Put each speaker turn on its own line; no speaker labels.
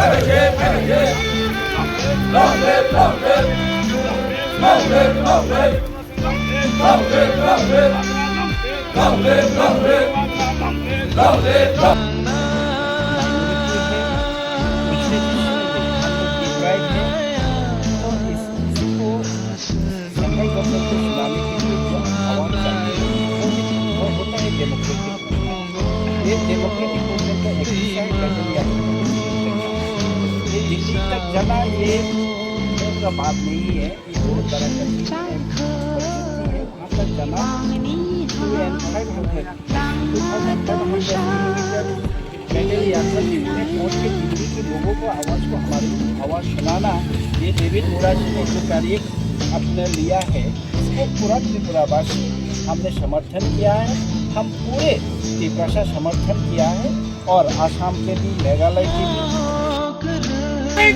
Long live, long live, long live, long live, long live, long live, long live, long live, long live, long live.
Democratic movement का exercise करने ये दिल्ली तक जना ये का बात नहीं है, ये बहुत तरह का चीज है, वहाँ तक जना मैंने यात्रा जितने पहुँच के दिल्ली के लोगों को आवाज़ को हमारी आवाज़ सुनाना, ये डेविड मुराजी ने जो कार्य अपने लिया है इसको पूरा त्रिपुरावासी हमने समर्थन किया है। हम पूरे त्रिपुरा से समर्थन किया है और आसाम के भी, मेघालय के भी।
Hey!